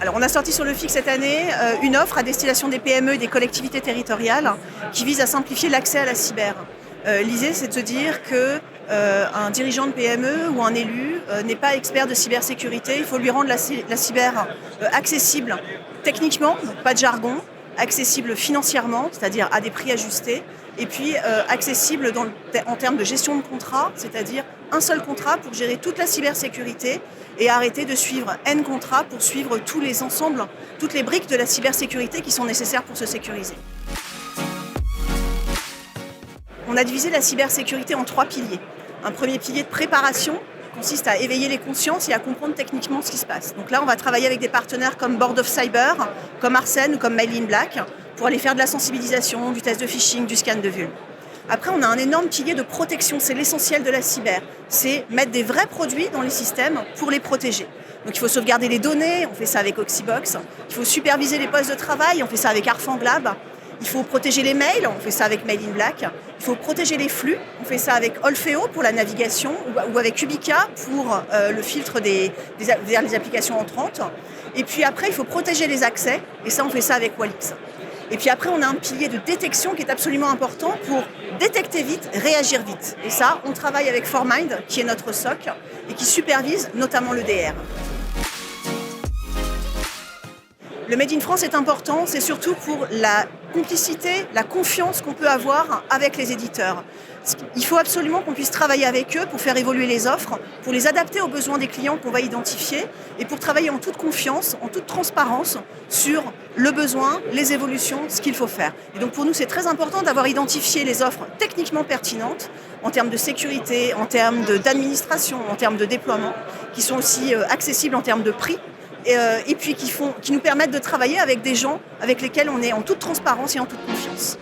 Alors, on a sorti sur le FIC cette année une offre à destination des PME et des collectivités territoriales qui vise à simplifier l'accès à la cyber. L'idée, c'est de se dire qu'un dirigeant de PME ou un élu n'est pas expert de cybersécurité. Il faut lui rendre la cyber accessible techniquement, donc pas de jargon, accessible financièrement, c'est-à-dire à des prix ajustés, et puis accessible en termes de gestion de contrat, c'est-à-dire un seul contrat pour gérer toute la cybersécurité et arrêter de suivre N contrats pour suivre tous les ensembles, toutes les briques de la cybersécurité qui sont nécessaires pour se sécuriser. On a divisé la cybersécurité en 3 piliers. Un premier pilier de préparation consiste à éveiller les consciences et à comprendre techniquement ce qui se passe. Donc là, on va travailler avec des partenaires comme Board of Cyber, comme Arsène ou comme Mail in Black pour aller faire de la sensibilisation, du test de phishing, du scan de vulnes. Après, on a un énorme pilier de protection, c'est l'essentiel de la cyber. C'est mettre des vrais produits dans les systèmes pour les protéger. Donc il faut sauvegarder les données, on fait ça avec Oxybox. Il faut superviser les postes de travail, on fait ça avec Arfanglab. Il faut protéger les mails, on fait ça avec Mail in Black. Il faut protéger les flux, on fait ça avec Olfeo pour la navigation ou avec Ubica pour le filtre vers les applications entrantes. Et puis après, il faut protéger les accès, et ça, on fait ça avec Walix. Et puis après, on a un pilier de détection qui est absolument important pour détecter vite, réagir vite. Et ça, on travaille avec ForMind, qui est notre SOC, et qui supervise notamment le DR. Le Made in France est important, c'est surtout pour la complicité, la confiance qu'on peut avoir avec les éditeurs. Il faut absolument qu'on puisse travailler avec eux pour faire évoluer les offres, pour les adapter aux besoins des clients qu'on va identifier et pour travailler en toute confiance, en toute transparence sur le besoin, les évolutions, ce qu'il faut faire. Et donc pour nous, c'est très important d'avoir identifié les offres techniquement pertinentes en termes de sécurité, en termes d'administration, en termes de déploiement, qui sont aussi accessibles en termes de prix. Et puis qui nous permettent de travailler avec des gens avec lesquels on est en toute transparence et en toute confiance.